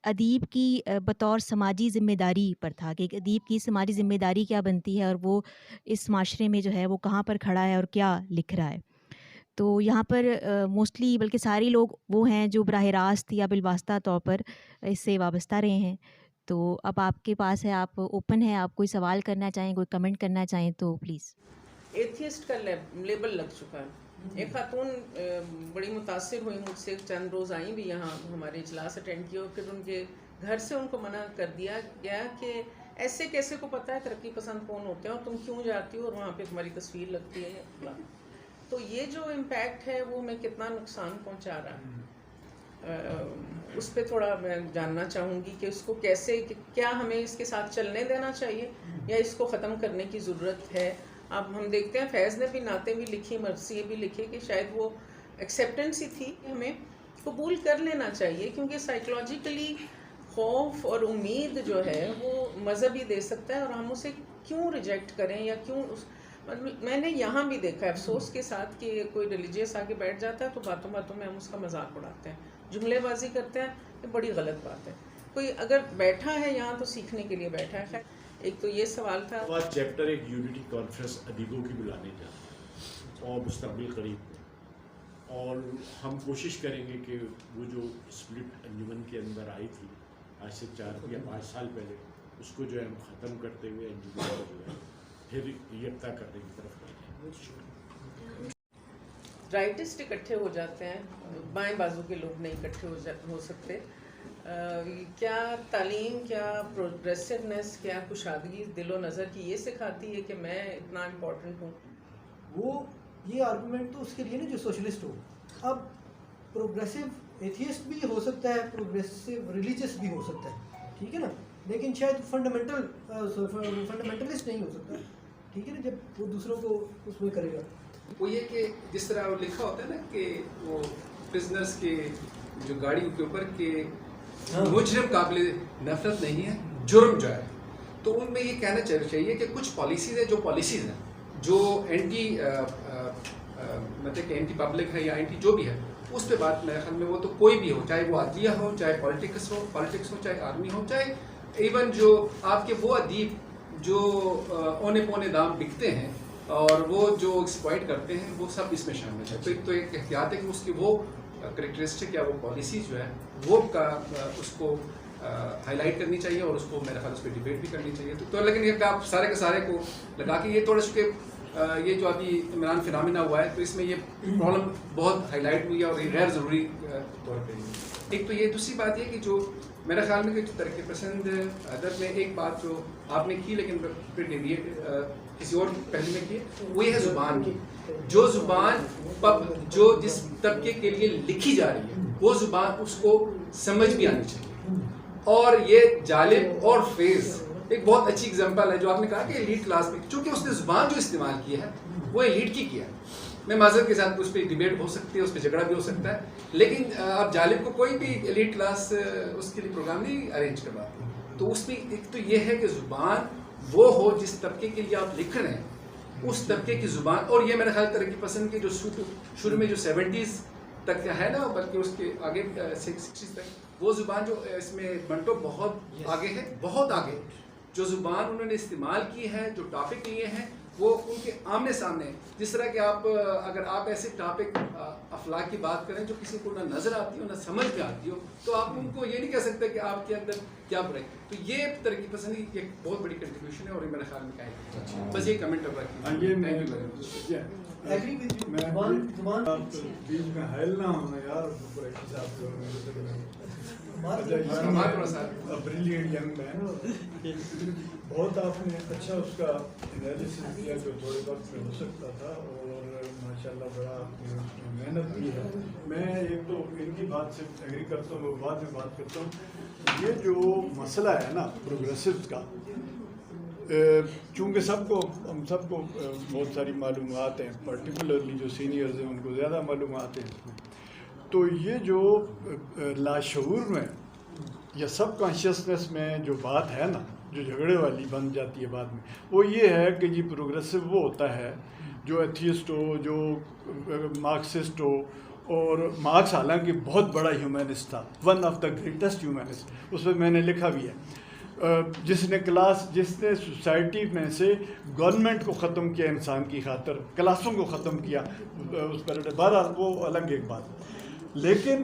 ادیب کی بطور سماجی ذمہ داری پر تھا کہ ایک ادیب کی سماجی ذمہ داری کیا بنتی ہے اور وہ اس معاشرے میں جو ہے وہ کہاں پر کھڑا ہے اور کیا لکھ رہا ہے. تو یہاں پر موسٹلی بلکہ سارے لوگ وہ ہیں جو براہ راست یا بالواسطہ طور پر اس سے وابستہ رہے ہیں. تو اب آپ کے پاس ہے، آپ اوپن ہیں، آپ کوئی سوال کرنا چاہیں، کوئی کمنٹ کرنا چاہیں تو پلیز. ایتھیسٹ کا لیبل لگ چکا ہے. ایک خاتون بڑی متاثر ہوئی مجھ سے، چند روز آئیں بھی یہاں ہمارے اجلاس اٹینڈ کیا، اور پھر ان کے گھر سے ان کو منع کر دیا گیا کہ ایسے کیسے کو پتہ ہے ترقی پسند کون ہوتے ہیں اور تم کیوں جاتی ہو اور وہاں پہ تمہاری تصویر لگتی ہے. تو یہ جو امپیکٹ ہے وہ ہمیں کتنا نقصان پہنچا رہا ہے، اس پہ تھوڑا میں جاننا چاہوں گی کہ اس کو کیسے، کیا ہمیں اس کے ساتھ چلنے دینا چاہیے یا اس کو ختم کرنے کی ضرورت ہے. اب ہم دیکھتے ہیں فیض نے بھی نعتیں بھی لکھی، مرثیے بھی لکھے کہ شاید وہ ایکسیپٹنس ہی تھی کہ ہمیں قبول کر لینا چاہیے، کیونکہ سائیکلوجیکلی خوف اور امید جو ہے وہ مذہب ہی دے سکتا ہے، اور ہم اسے کیوں ریجیکٹ کریں یا کیوں میں نے یہاں بھی دیکھا ہے افسوس کے ساتھ کہ کوئی ریلیجیس آ کے بیٹھ جاتا ہے تو باتوں باتوں میں ہم اس کا مذاق اڑاتے ہیں، جملے بازی کرتے ہیں. یہ بڑی غلط بات ہے. کوئی اگر بیٹھا ہے یہاں تو سیکھنے کے لیے بیٹھا ہے. ایک تو یہ سوال تھا. چیپٹر ایک یونٹی کانفرنس ادیبوں کی بلانے جا رہے ہیں اور مستقبل قریب میں، اور ہم کوشش کریں گے کہ وہ جو اسپلٹ انجمن کے اندر آئی تھی آج سے 4 یا 5 سال پہلے، اس کو جو ہے ہم ختم کرتے ہوئے انجمن کو جو ہے پھر یکتا کرنے کی طرف بڑھیں گے. رائٹسٹ اکٹھے ہو جاتے ہیں، بائیں بازو کے لوگ نہیں اکٹھے ہو سکتے. کیا تعلیم، کیا پروگریسونیس، کیا کشادگی دل و نظر کی یہ سکھاتی ہے کہ میں اتنا امپورٹنٹ ہوں؟ وہ یہ آرگومنٹ تو اس کے لیے نا جو سوشلسٹ ہو. اب پروگریسو ایتھیسٹ بھی ہو سکتا ہے، پروگریسو ریلیجس بھی ہو سکتا ہے، ٹھیک ہے نا، لیکن شاید فنڈامنٹلسٹ نہیں ہو سکتا، ٹھیک ہے نا، جب وہ دوسروں کو اس میں کرے گا. وہ یہ کہ جس طرح وہ لکھا ہوتا ہے نا کہ وہ پرزنرس کے جو گاڑی کے اوپر کہ مجرم قابل نفرت نہیں ہے، جرم جو ہے، تو ان میں یہ کہنا چاہیے کہ کچھ پالیسیز ہیں جو اینٹی مطلب کہ اینٹی پبلک ہے یا اینٹی جو بھی ہے، اس پہ بات میرے خیال میں وہ تو کوئی بھی ہو، چاہے وہ عدلیہ ہو، چاہے پالیٹکس ہو، چاہے آرمی ہو، چاہے ایون جو آپ کے وہ ادیب جو اونے پونے دام بکتے ہیں اور وہ جو ایکسپلائٹ کرتے ہیں، وہ سب اس میں شامل ہے. تو ایک تو ایک احتیاط ہے کہ اس کی وہ کریکٹرسٹک یا وہ پالیسیز جو ہے وہ اس کو ہائی لائٹ کرنی چاہیے، اور اس کو میرا خیال اس پہ ڈیبیٹ بھی کرنی چاہیے. تو لیکن یہ آپ سارے کے سارے کو لگا کے یہ تھوڑا سا یہ جو ابھی عمران فنامنا ہوا ہے، تو اس میں یہ پرابلم بہت ہائی لائٹ ہوئی ہے اور یہ غیر ضروری طور پہ. ایک تو یہ دوسری بات یہ کہ جو میرا خیال میں کہ ترقی پسند ادب میں ایک بات جو آپ نے کی لیکن پھر کسی اور پہلو میں کی، وہ یہ ہے زبان کی. جو زبان جو جس طبقے کے لیے لکھی جا رہی ہے وہ زبان اس کو سمجھ بھی آنی چاہیے. اور یہ جالب اور فیض ایک بہت اچھی اگزامپل ہے جو آپ نے کہا کہ ایلیٹ کلاس میں، چونکہ اس نے زبان جو استعمال کی ہے وہ ایلیٹ کی کیا ہے. میں معذرت کے ساتھ اس پہ ڈیبیٹ ہو سکتی ہے، اس پہ جھگڑا بھی ہو سکتا ہے، لیکن اب جالب کو کوئی بھی ایلیٹ کلاس اس کے لیے پروگرام نہیں ارینج کرواتی. تو اس میں ایک تو یہ ہے کہ زبان وہ ہو جس طبقے کے لیے آپ لکھ رہے ہیں، اس طبقے کی زبان. اور یہ میرا خیال ترقی پسند کی جو شروع میں جو 70s تک ہے نا، بلکہ اس کے آگے 60s تک وہ زبان جو اس میں منٹو بہت آگے ہے، بہت آگے. جو زبان انہوں نے استعمال کی ہے، جو ٹاپک لیے ہیں، وہ ان کے آمنے سامنے. جس طرح کہ اگر آپ ایسے ٹاپک افلاک کی بات کریں جو کسی کو نہ نظر آتی ہو نہ سمجھ میں آتی ہو، تو آپ ان کو یہ نہیں کہہ سکتے کہ آپ کے اندر کیا برائی. تو یہ ترقی پسندی کی ایک بہت بڑی کنٹریبیوشن ہے، اور میرے خیال میں کیا ہے بس یہ کمنٹ اب رکھیے. بیچ میں حائل نہ ہونا یار. بریلینٹ ینگ مین، بہت آپ نے اچھا اس کا انالیسس کیا جو تھوڑے وقت میں ہو سکتا تھا، اور ماشاءاللہ بڑا آپ نے اس میں محنت کی ہے. میں ایک تو ان کی بات سے ایگری کرتا ہوں، بعد میں بات کرتا ہوں. یہ جو مسئلہ ہے نا پروگریسوز کا، چونکہ ہم سب کو بہت ساری معلومات ہیں، پرٹیکولرلی جو سینئرز ہیں ان کو زیادہ معلومات ہیں اس میں. تو یہ جو لاشعور میں یا سب کانشیسنس میں جو بات ہے نا، جو جھگڑے والی بن جاتی ہے بعد میں، وہ یہ ہے کہ یہ پروگریسو وہ ہوتا ہے جو ایتھیسٹ ہو، جو مارکسسٹ ہو، اور مارکس حالانکہ بہت بڑا ہیومنسٹ تھا, one of the greatest humanist, اس میں نے لکھا بھی ہے, جس نے سوسائٹی میں سے گورنمنٹ کو ختم کیا انسان کی خاطر, کلاسوں کو ختم کیا اس پر. بہرحال وہ الگ ایک بات, لیکن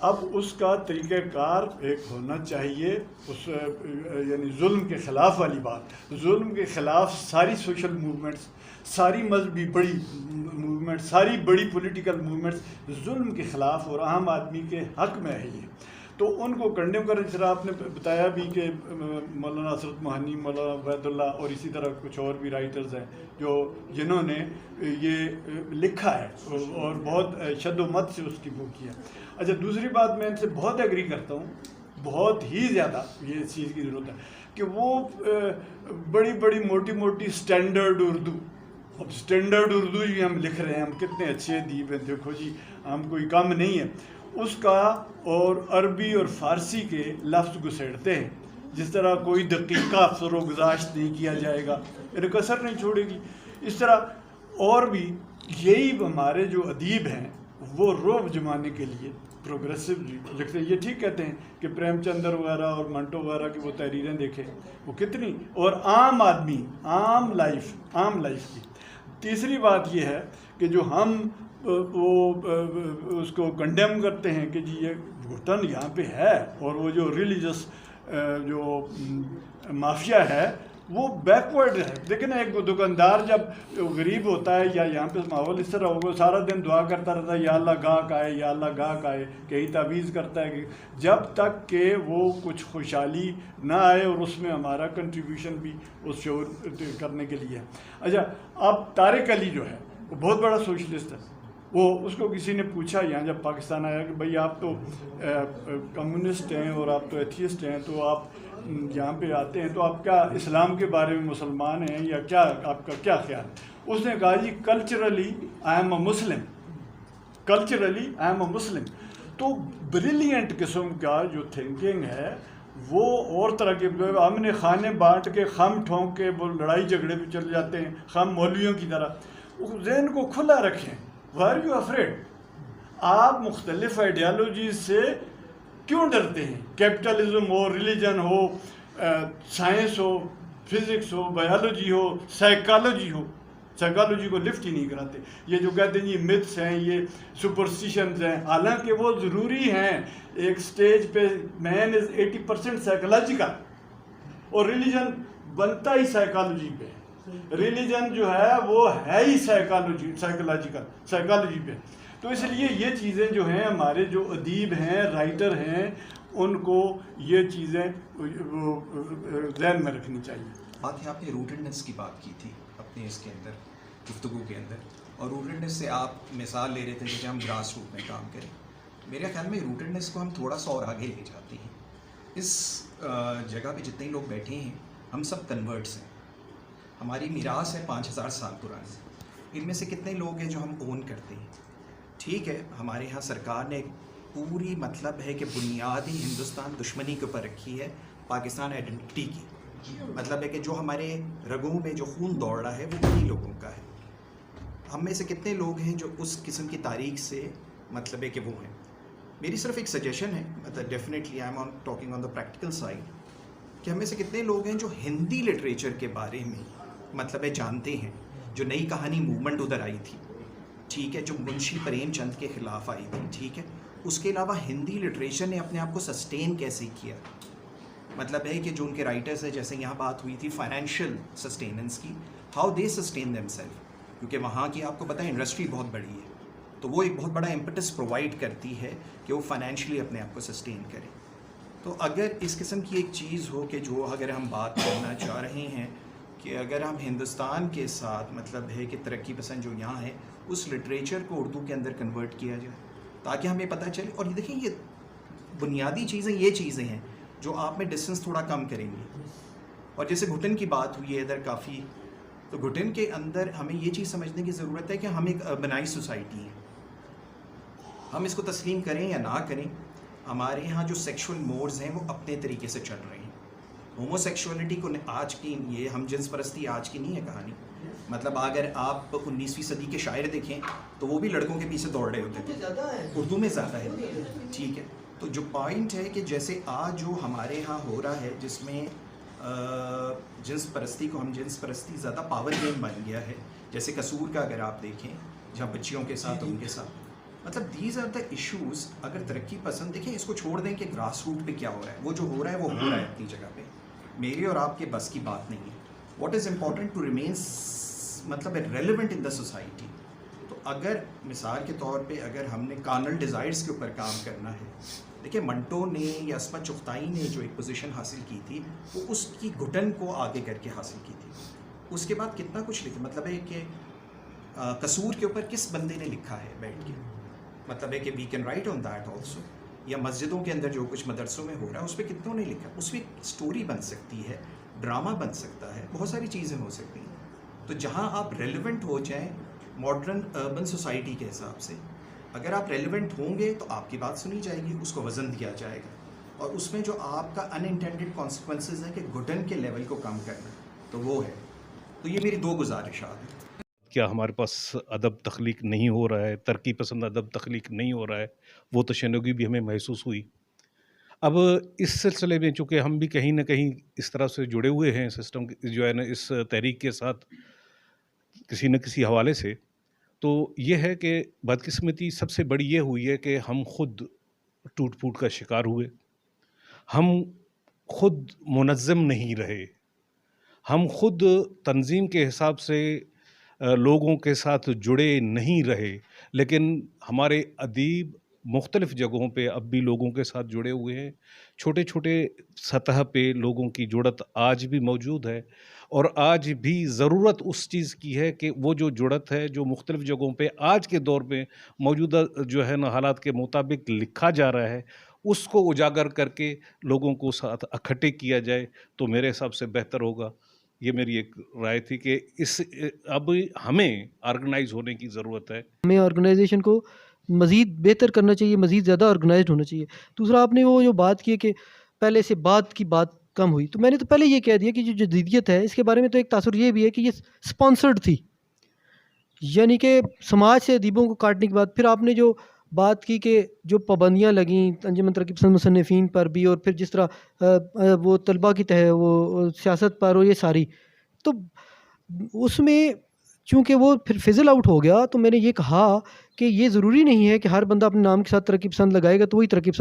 اب اس کا طریقہ کار ایک ہونا چاہیے, اس یعنی ظلم کے خلاف والی بات, ظلم کے خلاف ساری سوشل موومنٹس, ساری مذہبی بڑی موومنٹ, ساری بڑی پولیٹیکل موومنٹس ظلم کے خلاف اور عام آدمی کے حق میں ہے یہ, تو ان کو کنڈیم کریں. جس طرح آپ نے بتایا بھی کہ مولانا حسرت موہانی, مولانا عبید اللہ اور اسی طرح کچھ اور بھی رائٹرز ہیں جنہوں نے یہ لکھا ہے اور بہت شد و مت سے اس کی وہ کیا. اچھا, دوسری بات میں ان سے بہت ایگری کرتا ہوں, بہت ہی زیادہ یہ چیز کی ضرورت ہے کہ وہ بڑی بڑی موٹی موٹی اسٹینڈرڈ اردو, اب اسٹینڈرڈ اردو جی ہم لکھ رہے ہیں, ہم کتنے اچھے ادیب ہیں, دیکھو جی ہم کوئی کم نہیں ہے, اس کا اور عربی اور فارسی کے لفظ گھسیڑتے ہیں. جس طرح کوئی دقیقہ فروغ گزاشت نہیں کیا جائے گا, انہیں کسر نہیں چھوڑے گی, اس طرح اور بھی یہی ہمارے جو ادیب ہیں وہ روب جمانے کے لیے پروگریسو لکھتے ہیں. یہ ٹھیک کہتے ہیں کہ پریم چندر وغیرہ اور منٹو وغیرہ کی وہ تحریریں دیکھیں, وہ کتنی, اور عام آدمی, عام لائف کی. تیسری بات یہ ہے کہ جو ہم وہ اس کو کنڈیم کرتے ہیں کہ جی یہ گھٹن یہاں پہ ہے, اور وہ جو ریلیجس جو مافیا ہے وہ بیکورڈ ہے. لیکن ایک دکاندار جب غریب ہوتا ہے یا یہاں پہ ماحول اس طرح ہوگا, سارا دن دعا کرتا رہتا ہے یا اللہ گاہک آئے, یا اللہ گاہک آئے, کہیں تعویذ کرتا ہے کہ جب تک کہ وہ کچھ خوشحالی نہ آئے, اور اس میں ہمارا کنٹریبیوشن بھی اس شعور کرنے کے لیے ہے. اچھا, اب طارق علی جو ہے وہ بہت بڑا سوشلسٹ ہے. وہ اس کو کسی نے پوچھا یہاں جب پاکستان آیا کہ بھئی آپ تو کمیونسٹ ہیں اور آپ تو ایتھیسٹ ہیں, تو آپ یہاں پہ آتے ہیں تو آپ کیا اسلام کے بارے میں مسلمان ہیں یا کیا, آپ کا کیا خیال ہے؟ اس نے کہا جی culturally I am a Muslim, culturally I am a Muslim. تو بریلینٹ قسم کا جو تھنکنگ ہے وہ اور طرح کے, ہم نے کھانے بانٹ کے خم ٹھونک کے وہ لڑائی جھگڑے پہ چل جاتے ہیں خم مولویوں کی طرح. ذہن کو کھلا رکھیں, وائی آر یو افریڈ؟ آپ مختلف آئیڈیالوجیز سے کیوں ڈرتے ہیں؟ کیپٹلزم ہو, ریلیجن ہو, سائنس ہو, فزکس ہو, بایولوجی ہو, سائیکالوجی ہو, سائیکالوجی کو لفٹ ہی نہیں کراتے. یہ جو کہتے ہیں یہ متھس ہیں, یہ سپرسٹیشنز ہیں, حالانکہ وہ ضروری ہیں. ایک سٹیج پہ مین از 80% سائیکولوجیکل, اور ریلیجن بنتا ہی سائیکالوجی پہ. ریلیجن جو ہے وہ ہے ہی سائیکالوجی پہ. تو اس لیے یہ چیزیں جو ہیں, ہمارے جو ادیب ہیں, رائٹر ہیں, ان کو یہ چیزیں ذہن میں رکھنی چاہیے. بات ہے, آپ نے روٹڈنس کی بات کی تھی اپنے اس کے اندر گفتگو کے اندر, اور روٹڈنس سے آپ مثال لے رہے تھے کہ ہم گراس روٹ میں کام کریں. میرے خیال میں روٹڈنس کو ہم تھوڑا سا اور آگے لے جاتے ہیں. اس جگہ پہ جتنے لوگ بیٹھے ہیں ہم سب کنورٹس ہیں, ہماری میراث ہے 5000 سال پرانی. ان میں سے کتنے لوگ ہیں جو ہم اون کرتے ہیں؟ ٹھیک ہے, ہمارے یہاں سرکار نے پوری مطلب ہے کہ بنیادی ہندوستان دشمنی کے اوپر رکھی ہے پاکستان آئیڈینٹی کی. مطلب ہے کہ جو ہمارے رگوں میں جو خون دوڑ رہا ہے وہ انہی لوگوں کا ہے. ہم میں سے کتنے لوگ ہیں جو اس قسم کی تاریخ سے مطلب ہے کہ وہ ہیں. میری صرف ایک سجیشن ہے, مطلب definitely I am talking on the practical side, کہ ہم میں سے کتنے لوگ ہیں جو ہندی لٹریچر کے بارے میں مطلب ہے جانتے ہیں, جو نئی کہانی موومنٹ ادھر آئی تھی, ٹھیک ہے, جو منشی پریم چند کے خلاف آئی تھی, ٹھیک ہے. اس کے علاوہ ہندی لٹریچر نے اپنے آپ کو سسٹین کیسے کیا, مطلب ہے کہ جو ان کے رائٹرز ہیں, جیسے یہاں بات ہوئی تھی فائنینشیل سسٹیننس کی, how they sustain them self, کیونکہ وہاں کی آپ کو پتہ ہے انڈسٹری بہت بڑی ہے, تو وہ ایک بہت بڑا امپٹس پرووائڈ کرتی ہے کہ وہ فائنینشلی اپنے آپ کو سسٹین کرے. تو اگر اس قسم کی ایک چیز ہو کہ جو اگر ہم بات کرنا چاہ رہے ہیں کہ اگر ہم ہندوستان کے ساتھ مطلب ہے کہ ترقی پسند جو یہاں ہے اس لٹریچر کو اردو کے اندر کنورٹ کیا جائے تاکہ ہمیں پتہ چلے. اور یہ دیکھیں, یہ بنیادی چیزیں یہ چیزیں ہیں جو آپ میں ڈسٹینس تھوڑا کم کریں گی. اور جیسے گھٹن کی بات ہوئی ہے ادھر کافی, تو گھٹن کے اندر ہمیں یہ چیز سمجھنے کی ضرورت ہے کہ ہم ایک اربنائز سوسائٹی ہیں. ہم اس کو تسلیم کریں یا نہ کریں, ہمارے یہاں جو سیکشول موڈز ہیں وہ اپنے طریقے سے چل رہے ہیں. ہومو سیکشولیٹی کو آج کی یہ ہم جنس پرستی آج کی نہیں ہے کہانی, مطلب اگر آپ 19ویں صدی کے شاعر دیکھیں تو وہ بھی لڑکوں کے پیچھے دوڑ رہے ہوتے تھے. اردو میں زیادہ ہے. ٹھیک ہے. تو جو پوائنٹ ہے کہ جیسے آج جو ہمارے ہاں ہو رہا ہے جس میں جنس پرستی کو جنس پرستی زیادہ پاور گیم بن گیا ہے. جیسے قصور کا اگر آپ دیکھیں جہاں بچیوں کے ساتھ ان کے ساتھ مطلب دیز آر دا ایشوز. اگر ترقی پسند دیکھیں اس کو چھوڑ دیں کہ گراس روٹ پہ کیا ہو رہا ہے. وہ جو ہو رہا ہے وہ ہو رہا ہے اپنی جگہ پہ. میرے اور آپ کے بس کی بات نہیں ہے. What is important to remain مطلب ریلیونٹ ان دا سوسائٹی. تو اگر مثال کے طور پہ اگر ہم نے کارنل ڈیزائرز کے اوپر کام کرنا ہے. دیکھیں منٹو نے یا عصمت چغتائی نے جو ایک پوزیشن حاصل کی تھی وہ اس کی گھٹن کو آگے کر کے حاصل کی تھی. اس کے بعد کتنا کچھ لکھا. مطلب ہے کہ قصور کے اوپر کس بندے نے لکھا ہے بیٹھ کے. مطلب ہے کہ we can write on that also. یا مسجدوں کے اندر جو کچھ مدرسوں میں ہو رہا ہے اس پہ کتنوں نے لکھا. اس میں اسٹوری بن سکتی ہے, ڈرامہ بن سکتا ہے, بہت ساری چیزیں ہو سکتی ہیں. تو جہاں آپ ریلیونٹ ہو جائیں ماڈرن اربن سوسائٹی کے حساب سے, اگر آپ ریلیونٹ ہوں گے تو آپ کی بات سنی جائے گی, اس کو وزن دیا جائے گا. اور اس میں جو آپ کا ان انٹینڈیڈ کانسیکوینسز ہے کہ گھٹن کے لیول کو کم کرنا, تو وہ ہے. تو یہ میری 2 گزارشات ہیں. کیا ہمارے پاس ادب تخلیق نہیں ہو رہا ہے, ترقی پسند ادب تخلیق نہیں ہو رہا ہے, وہ تشنگی بھی ہمیں محسوس ہوئی. اب اس سلسلے میں چونکہ ہم بھی کہیں نہ کہیں اس طرح سے جڑے ہوئے ہیں سسٹم جو ہے نا اس تحریک کے ساتھ کسی نہ کسی حوالے سے, تو یہ ہے کہ بدقسمتی سب سے بڑی یہ ہوئی ہے کہ ہم خود ٹوٹ پھوٹ کا شکار ہوئے. ہم خود منظم نہیں رہے, ہم خود تنظیم کے حساب سے لوگوں کے ساتھ جڑے نہیں رہے, لیکن ہمارے ادیب مختلف جگہوں پہ اب بھی لوگوں کے ساتھ جڑے ہوئے ہیں. چھوٹے چھوٹے سطح پہ لوگوں کی جڑت آج بھی موجود ہے, اور آج بھی ضرورت اس چیز کی ہے کہ وہ جو جڑت ہے جو مختلف جگہوں پہ آج کے دور میں موجودہ جو ہے نا حالات کے مطابق لکھا جا رہا ہے, اس کو اجاگر کر کے لوگوں کو ساتھ اکٹھے کیا جائے تو میرے حساب سے بہتر ہوگا. یہ میری ایک رائے تھی کہ اب ہمیں آرگنائز ہونے کی ضرورت ہے. ہمیں آرگنائزیشن کو مزید بہتر کرنا چاہیے, مزید زیادہ آرگنائزڈ ہونا چاہیے. دوسرا آپ نے وہ جو بات کی کہ پہلے سے بعد کی بات کم ہوئی, تو میں نے تو پہلے یہ کہہ دیا کہ جو جدیدیت ہے اس کے بارے میں تو ایک تاثر یہ بھی ہے کہ یہ سپانسرڈ تھی, یعنی کہ سماج سے ادیبوں کو کاٹنے کے بعد. پھر آپ نے جو بات کی کہ جو پابندیاں لگیں انجمن ترقی پسند مصنفین پر بھی, اور پھر جس طرح وہ طلباء کی وہ سیاست پر, اور یہ ساری, تو اس میں چونکہ وہ پھر فزل آؤٹ ہو گیا. تو میں نے یہ کہا کہ یہ ضروری نہیں ہے کہ ہر بندہ اپنے نام کے ساتھ ترقی پسند لگائے گا تو وہی ترقی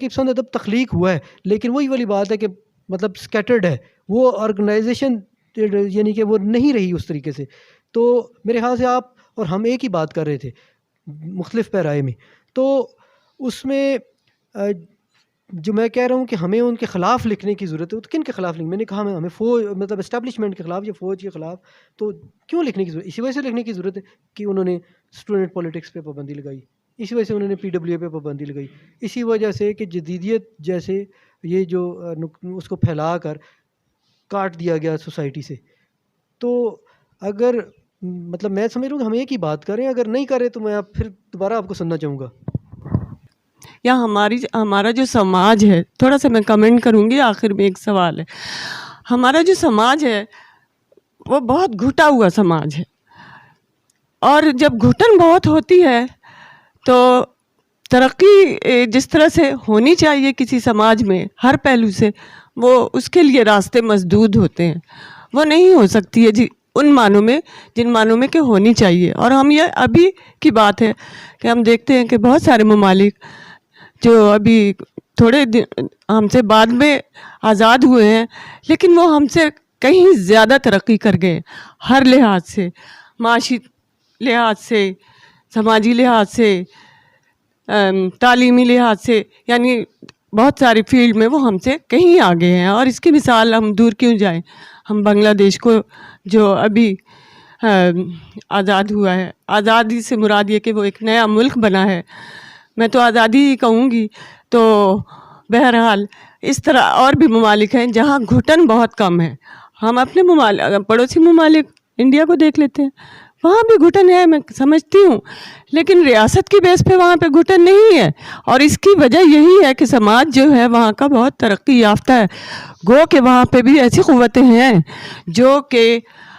پسند ادب تخلیق ہوا ہے, لیکن وہی والی بات ہے کہ مطلب اسکیٹرڈ ہے, وہ آرگنائزیشن یعنی کہ وہ نہیں رہی اس طریقے سے. تو میرے خیال سے آپ اور ہم ایک ہی بات کر رہے تھے مختلف پیرائے میں. تو اس میں جو میں کہہ رہا ہوں کہ ہمیں ان کے خلاف لکھنے کی ضرورت ہے. تو کن کے خلاف لکھیں؟ میں نے کہا ہمیں فوج مطلب اسٹیبلشمنٹ کے خلاف یا فوج کے خلاف. تو کیوں لکھنے کی ضرورت؟ اسی وجہ سے لکھنے کی ضرورت ہے کہ انہوں نے اسٹوڈنٹ پولیٹکس پہ پابندی لگائی, اسی وجہ سے انہوں نے PWA پہ پابندی لگائی, اسی وجہ سے کہ جدیدیت جیسے یہ جو اس کو پھیلا کر کاٹ دیا گیا سوسائٹی سے. تو اگر مطلب میں سمجھ رہا ہوں کہ ہم ایک ہی بات کریں, اگر نہیں کریں تو میں پھر دوبارہ آپ کو سننا چاہوں گا. یا ہمارا جو سماج ہے, تھوڑا سا میں کمنٹ کروں گی, آخر میں ایک سوال ہے. ہمارا جو سماج ہے وہ بہت گھٹا ہوا سماج ہے, اور جب گھٹن بہت ہوتی ہے تو ترقی جس طرح سے ہونی چاہیے کسی سماج میں ہر پہلو سے, وہ اس کے لیے راستے مسدود ہوتے ہیں, وہ نہیں ہو سکتی ہے جی ان معنوں میں جن معنوں میں کہ ہونی چاہیے. اور ہم یہ ابھی کی بات ہے کہ ہم دیکھتے ہیں کہ بہت سارے ممالک جو ابھی تھوڑے دن ہم سے بعد میں آزاد ہوئے ہیں, لیکن وہ ہم سے کہیں زیادہ ترقی کر گئے ہر لحاظ سے, معاشی لحاظ سے, سماجی لحاظ سے, تعلیمی لحاظ سے, یعنی بہت ساری فیلڈ میں وہ ہم سے کہیں آگے ہیں. اور اس کی مثال ہم دور کیوں جائیں, ہم بنگلہ دیش کو جو ابھی آزاد ہوا ہے, آزادی سے مراد یہ کہ وہ ایک نیا ملک بنا ہے, میں تو آزادی ہی کہوں گی. تو بہرحال اس طرح اور بھی ممالک ہیں جہاں گھٹن بہت کم ہے. ہم اپنے پڑوسی ممالک انڈیا کو دیکھ لیتے ہیں, وہاں بھی گھٹن ہے, میں سمجھتی ہوں, لیکن ریاست کی بیس پہ وہاں پہ گھٹن نہیں ہے. اور اس کی وجہ یہی ہے کہ سماج جو ہے وہاں کا بہت ترقی یافتہ ہے. گو کہ وہاں پہ بھی ایسی قوتیں ہیں جو کہ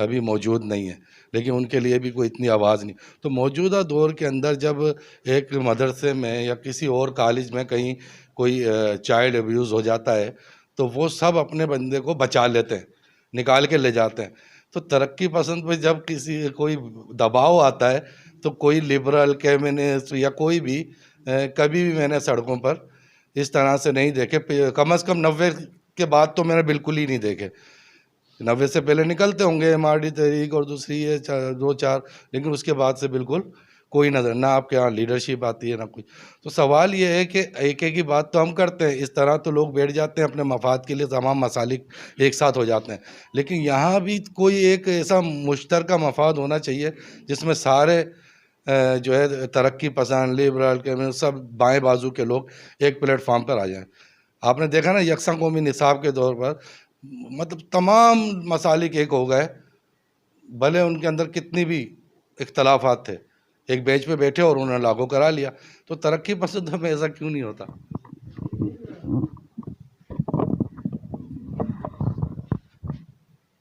ابھی موجود نہیں ہے، لیکن ان کے لیے بھی کوئی اتنی آواز نہیں. تو موجودہ دور کے اندر جب ایک مدرسے میں یا کسی اور کالج میں کہیں کوئی چائلڈ ابیوز ہو جاتا ہے تو وہ سب اپنے بندے کو بچا لیتے ہیں، نکال کے لے جاتے ہیں. تو ترقی پسند پہ جب کوئی دباؤ آتا ہے تو کوئی لبرل کمیونسٹ یا کوئی بھی کبھی بھی میں نے سڑکوں پر اس طرح سے نہیں دیکھے. کم از کم 90 کے بعد تو میں نے بالکل ہی نہیں دیکھے. 90 سے پہلے نکلتے ہوں گے MRD تحریک اور دوسری ہے 2-4، لیکن اس کے بعد سے بالکل کوئی نظر نہ آپ کے یہاں لیڈرشپ آتی ہے نہ کوئی. تو سوال یہ ہے کہ ایک کی بات تو ہم کرتے ہیں، اس طرح تو لوگ بیٹھ جاتے ہیں اپنے مفاد کے لیے، تمام مسالک ایک ساتھ ہو جاتے ہیں. لیکن یہاں بھی کوئی ایک ایسا مشترکہ مفاد ہونا چاہیے جس میں سارے جو ہے ترقی پسند، لبرل کے سب بائیں بازو کے لوگ ایک پلیٹ فارم پر آ جائیں. آپ نے دیکھا نا یکساں قومی نصاب کے دور پر مطلب تمام مسالک ایک ہو گئے، بھلے ان کے اندر کتنی بھی اختلافات تھے، ایک بینچ پہ بیٹھے اور انہوں نے لاگو کرا لیا. تو ترقی پسند میں ایسا کیوں نہیں ہوتا؟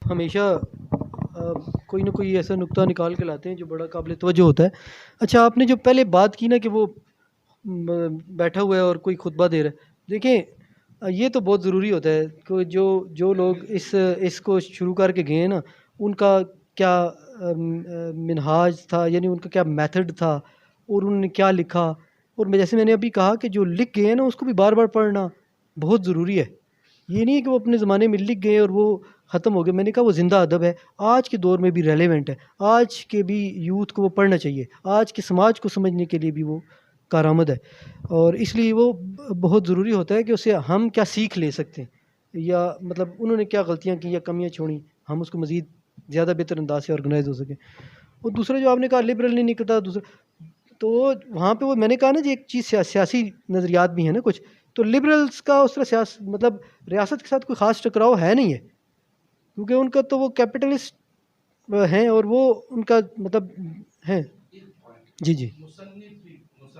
ہمیشہ کوئی نہ کوئی ایسا نقطہ نکال کے لاتے ہیں جو بڑا قابل توجہ ہوتا ہے. اچھا، آپ نے جو پہلے بات کی نا کہ وہ بیٹھا ہوا ہے اور کوئی خطبہ دے رہا ہے، دیکھیں یہ تو بہت ضروری ہوتا ہے کہ جو لوگ اس کو شروع کر کے گئے نا ان کا کیا منہاج تھا، یعنی ان کا کیا میتھڈ تھا اور انہوں نے کیا لکھا. اور جیسے میں نے ابھی کہا کہ جو لکھ گئے نا اس کو بھی بار بار پڑھنا بہت ضروری ہے. یہ نہیں ہے کہ وہ اپنے زمانے میں لکھ گئے اور وہ ختم ہو گئے. میں نے کہا وہ زندہ ادب ہے، آج کے دور میں بھی ریلیونٹ ہے، آج کے بھی یوتھ کو وہ پڑھنا چاہیے، آج کے سماج کو سمجھنے کے لیے بھی وہ کارآمد ہے. اور اس لیے وہ بہت ضروری ہوتا ہے کہ اسے ہم کیا سیکھ لے سکتے ہیں، یا مطلب انہوں نے کیا غلطیاں کی یا کمیاں چھوڑیں، ہم اس کو مزید زیادہ بہتر انداز سے آرگنائز ہو سکیں. اور دوسرا جو آپ نے کہا لبرل نہیں نکلتا دوسرا، تو وہاں پہ وہ میں نے کہا نا جی ایک چیز سیاسی نظریات بھی ہیں نا کچھ، تو لبرلز کا اس طرح مطلب ریاست کے ساتھ کوئی خاص ٹکراؤ ہے نہیں ہے، کیونکہ ان کا تو وہ کیپٹلسٹ ہیں اور وہ ان کا مطلب ہیں. جی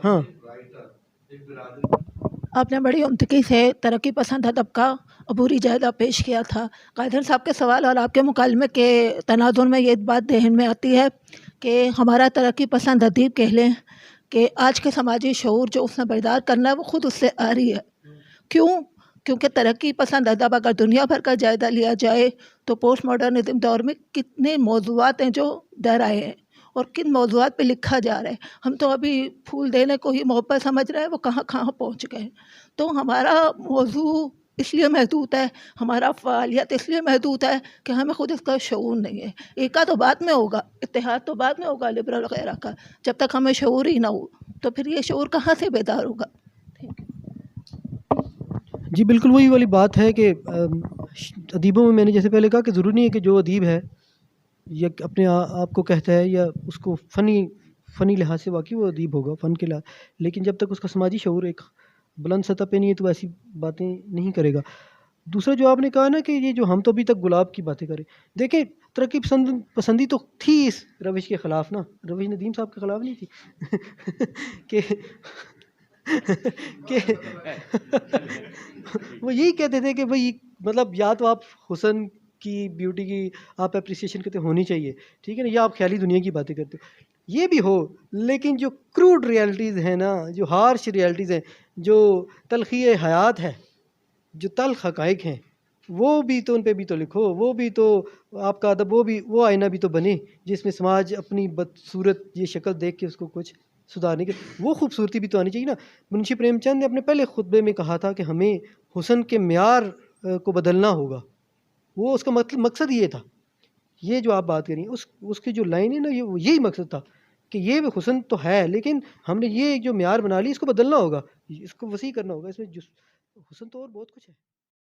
ہاں. آپ نے بڑی عمدگی سے ترقی پسند ادب کا عبوری جائزہ پیش کیا تھا. قائدر صاحب کے سوال اور آپ کے مکالمے کے تناظر میں یہ بات ذہن میں آتی ہے کہ ہمارا ترقی پسند ادیب کہہ لیں کہ آج کے سماجی شعور جو اس نے بیدار کرنا ہے وہ خود اس سے آ رہی ہے. کیونکہ ترقی پسند ادب اگر دنیا بھر کا جائزہ لیا جائے تو پوسٹ ماڈرنزم دور میں کتنے موضوعات ہیں جو در آئے ہیں اور کن موضوعات پہ لکھا جا رہا ہے. ہم تو ابھی پھول دینے کو ہی محبت سمجھ رہے ہیں، وہ کہاں کہاں پہنچ گئے. تو ہمارا موضوع اس لیے محدود ہے، ہمارا فعالیت اس لیے محدود ہے کہ ہمیں خود اس کا شعور نہیں ہے. ایکا تو بعد میں ہوگا، اتحاد تو بعد میں ہوگا لبرل وغیرہ کا. جب تک ہمیں شعور ہی نہ ہو تو پھر یہ شعور کہاں سے بیدار ہوگا؟ جی بالکل وہی والی بات ہے کہ ادیبوں میں نے جیسے پہلے کہا کہ ضروری نہیں ہے کہ جو ادیب ہے یا اپنے آپ کو کہتا ہے یا اس کو فنی لحاظ سے واقعی وہ ادیب ہوگا فن کے لحاظ، لیکن جب تک اس کا سماجی شعور ایک بلند سطح پہ نہیں ہے تو ایسی باتیں نہیں کرے گا. دوسرا جو آپ نے کہا نا کہ یہ جو ہم تو ابھی تک گلاب کی باتیں کریں، دیکھیں ترقی پسندی تو تھی اس روش کے خلاف نا، روش ندیم صاحب کے خلاف نہیں تھی کہ وہ یہی کہتے تھے کہ بھئی مطلب یا تو آپ حسن کی بیوٹی کی آپ اپریسیشن کرتے ہونی چاہیے، ٹھیک ہے نا، یا آپ خیالی دنیا کی باتیں کرتے ہو، یہ بھی ہو، لیکن جو کروڈ ریالٹیز ہیں نا، جو ہارش ریالٹیز ہیں، جو تلخی حیات ہے، جو تلخ حقائق ہیں، وہ بھی تو ان پہ بھی تو لکھو، وہ بھی تو آپ کا ادب وہ آئینہ بھی تو بنے جس میں سماج اپنی بدصورت یہ شکل دیکھ کے اس کو کچھ سدھارنے کے وہ خوبصورتی بھی تو آنی چاہیے نا. منشی پریم چند نے اپنے پہلے خطبے میں کہا تھا کہ ہمیں حسن کے معیار کو بدلنا ہوگا. وہ اس کا مقصد یہ تھا، یہ جو آپ بات کریں اس کی جو لائن ہے نا، یہی مقصد تھا کہ یہ حسن تو ہے لیکن ہم نے یہ جو معیار بنا لی اس کو بدلنا ہوگا، اس کو وسیع کرنا ہوگا، اس میں حسن تو اور بہت کچھ ہے.